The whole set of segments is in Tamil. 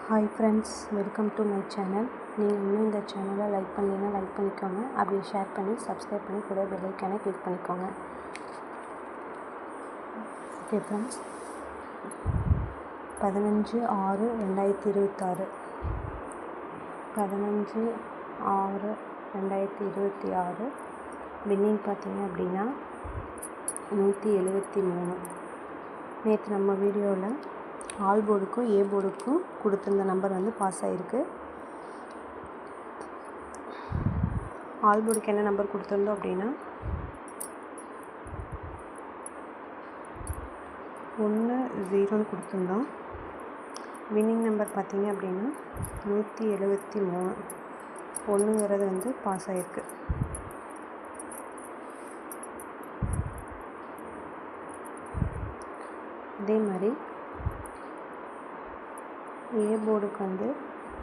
Hi friends, welcome to my channel. நீங்கள் இன்னும் இந்த சேனலை லைக் பண்ணீங்கன்னா லைக் பண்ணிக்கோங்க. அப்படியே ஷேர் பண்ணி சப்ஸ்கிரைப் பண்ணி கூட பெல் ஐக்கானை கிளிக் பண்ணிக்கோங்க. ஓகே ஃப்ரெண்ட்ஸ், 15/6/2026 15/6/2026 வின்னிங் பார்த்தீங்க அப்படின்னா 173. நேற்று நம்ம வீடியோவில் ஆல் போர்டுக்கும் ஏ போர்டுக்கும் கொடுத்துருந்த நம்பர் பாஸ் ஆகிருக்கு. ஆல் போர்டுக்கு என்ன நம்பர் கொடுத்துருந்தோம் அப்படின்னா 10 கொடுத்துருந்தோம். வின்னிங் நம்பர் பார்த்தீங்க அப்படின்னா 173. 1ங்கிறது பாஸ் ஆகிருக்கு. அதே மாதிரி ஏ போர்டுக்கு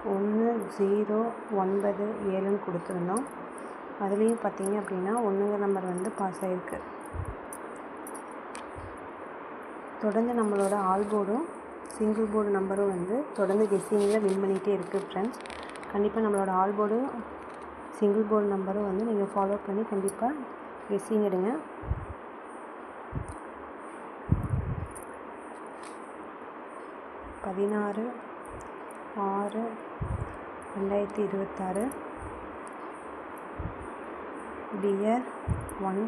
1097 கொடுத்துருந்தோம். அதுலேயும் பார்த்தீங்க அப்படின்னா 1ங்கிற நம்பர் பாஸ் ஆகிருக்கு. தொடர்ந்து நம்மளோட ஆல் போர்டும் சிங்கிள் போர்டு நம்பரும் தொடர்ந்து கெஸ்ஸிங்கில் வின் பண்ணிகிட்டே இருக்குது ஃப்ரெண்ட்ஸ். கண்டிப்பாக நம்மளோட ஆல் போர்டும் சிங்கிள் போர்டு நம்பரும் நீங்கள் ஃபாலோ பண்ணி கண்டிப்பாக கெஸ்ஸிங் எடுங்க. பதினாறு 6/2026 dear 1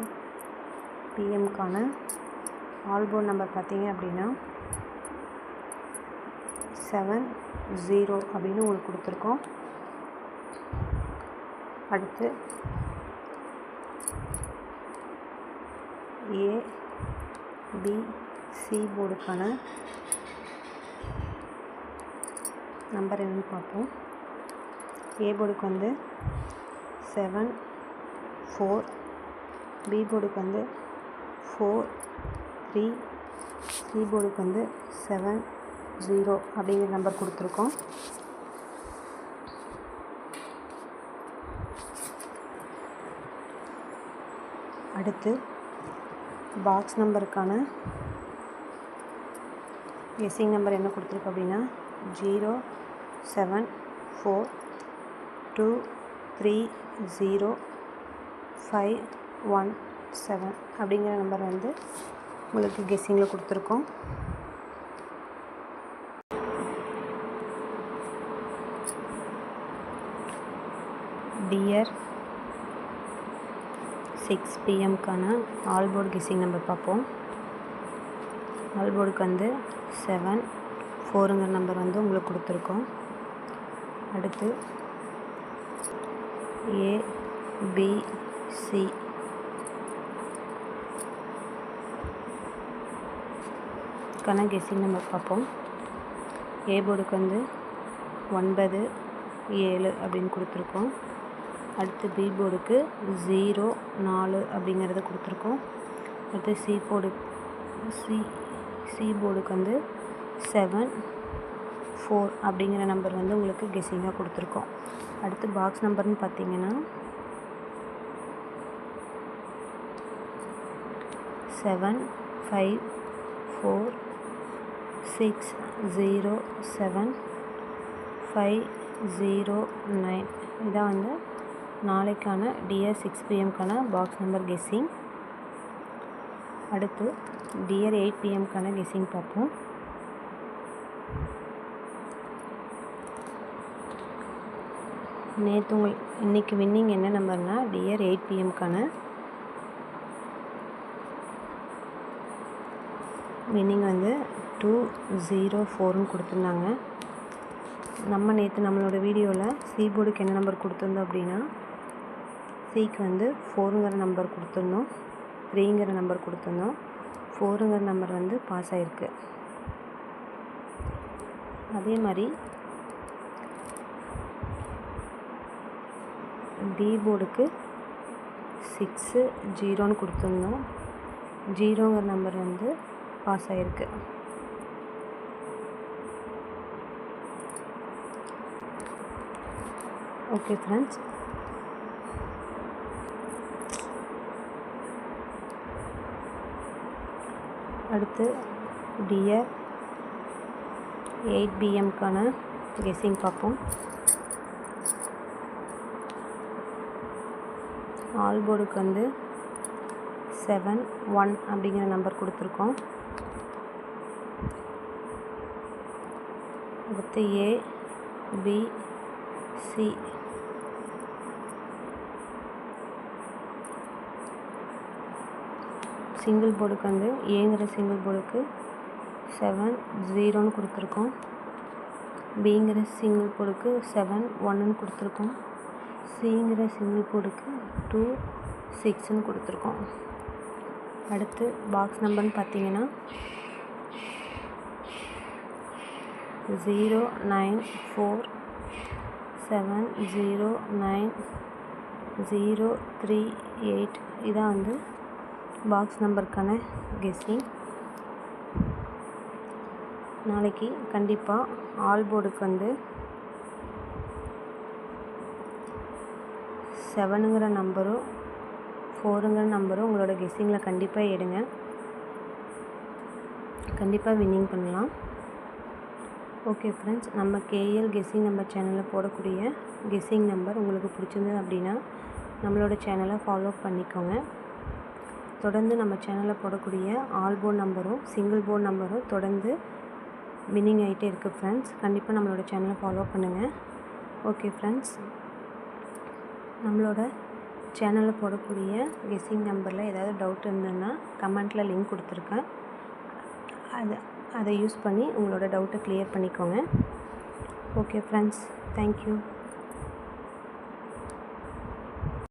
PM all board number பார்த்தீங்க அப்படின்னா 70 அப்படின்னு உங்களுக்கு கொடுத்துருக்கோம். அடுத்து ABC போர்டுக்கான நம்பர் என்னன்னு பார்ப்போம். ஏ போர்டுக்கு 74, பி போர்டுக்கு 43, சி போர்டுக்கு 70 அப்படிங்கிற நம்பர் கொடுத்துருக்கோம். அடுத்து பாக்ஸ் நம்பருக்கான கெஸ்ஸிங் நம்பர் என்ன கொடுத்துருக்கு அப்படின்னா 074230517 அப்படிங்கிற நம்பர் உங்களுக்கு கெஸ்ஸிங்கில் கொடுத்துருக்கோம். Dear 6 PM all board guessing number பார்ப்போம். ஆல் போர்டுக்கு 74ங்கிற நம்பர் உங்களுக்கு கொடுத்துருக்கோம். அடுத்து ABC கெஸ்ஸிங் நம்பர் பார்ப்போம். ஏ போர்டுக்கு 97 அப்படின்னு கொடுத்துருக்கோம். அடுத்து பி போர்டுக்கு 04 அப்படிங்கிறத கொடுத்துருக்கோம். அடுத்து சி போர்டுக்கு 74 அப்படிங்கிற நம்பர் உங்களுக்கு கெஸ்ஸிங்காக கொடுத்துருக்கோம். அடுத்து பாக்ஸ் நம்பர்னு பார்த்தீங்கன்னா 7546075009 இதான் நாளைக்கான dear 6 PM box number guessing. அடுத்து டியர் 8 PM கெஸ்ஸிங் பார்ப்போம். இன்றைக்கி வின்னிங் என்ன நம்பர்னா டியர் 8 PM வின்னிங் 204ன்னு கொடுத்துருந்தாங்க. நேற்று நம்மளோட வீடியோவில் சி போர்டுக்கு என்ன நம்பர் கொடுத்துருந்தோம் அப்படின்னா சிக்கு 4ங்கிற நம்பர் கொடுத்துருந்தோம், 3ங்கிற நம்பர் கொடுத்துருந்தோம். 4ங்கிற நம்பர் பாஸ் ஆகிருக்கு. அதே மாதிரி டி போர்டுக்கு 60ன்னு கொடுத்துருந்தோம். 0ங்கிற நம்பர் பாஸ் ஆகிருக்கு. ஓகே ஃப்ரெண்ட்ஸ், அடுத்து டியர் 8 BM கெஸ்ஸிங் பார்ப்போம். ஆல் போர்டுக்கு வந்து 7 1 அப்படிங்கிற நம்பர் கொடுத்துருக்கோம். அடுத்து A B C. சிங்கிள் போர்டுக்கு வந்து ஏங்கிற சிங்கிள் போர்டுக்கு 7 0ன்னு கொடுத்துருக்கோம். பிங்கிற சிங்கிள் போர்டுக்கு 7 1ன்னு கொடுத்துருக்கோம். சிங்கிற சிங்கிள் போர்டுக்கு 2 6ன்னு கொடுத்துருக்கோம். அடுத்து பாக்ஸ் நம்பர்னு பார்த்தீங்கன்னா 0 9 4 7 0 9 0 3 8. இதான் வந்து பாக்ஸ் நம்பருக்கான கெஸ்ஸிங். நாளைக்கு கண்டிப்பாக ஆல் போர்டுக்கு வந்து 7ங்கிற நம்பரும் 4ங்கிற நம்பரும் உங்களோட கெஸ்ஸிங்கில் கண்டிப்பாக எடுங்க. கண்டிப்பாக வின்னிங் பண்ணலாம். ஓகே ஃப்ரெண்ட்ஸ், நம்ம கேஎல் கெஸ்ஸிங் நம்பர் சேனலில் போடக்கூடிய கெஸ்ஸிங் நம்பர் உங்களுக்கு பிடிச்சிருந்தது அப்படின்னா நம்மளோட சேனலை ஃபாலோ பண்ணிக்கோங்க. தொடர்ந்து நம்ம சேனலில் போடக்கூடிய ஆல் போர்டு நம்பரும் சிங்கிள் போர்டு நம்பரும் தொடர்ந்து வின்னிங் ஆகிட்டே இருக்குது ஃப்ரெண்ட்ஸ். கண்டிப்பாக நம்மளோட சேனலை ஃபாலோ பண்ணுங்கள். ஓகே ஃப்ரெண்ட்ஸ், நம்மளோட சேனலில் போடக்கூடிய கெஸ்ஸிங் நம்பரில் ஏதாவது டவுட் இருந்ததுன்னா கமெண்ட்டில் லிங்க் கொடுத்துருக்கேன். அதை யூஸ் பண்ணி உங்களோட டவுட்டை க்ளியர் பண்ணிக்கோங்க. Okay friends, thank you.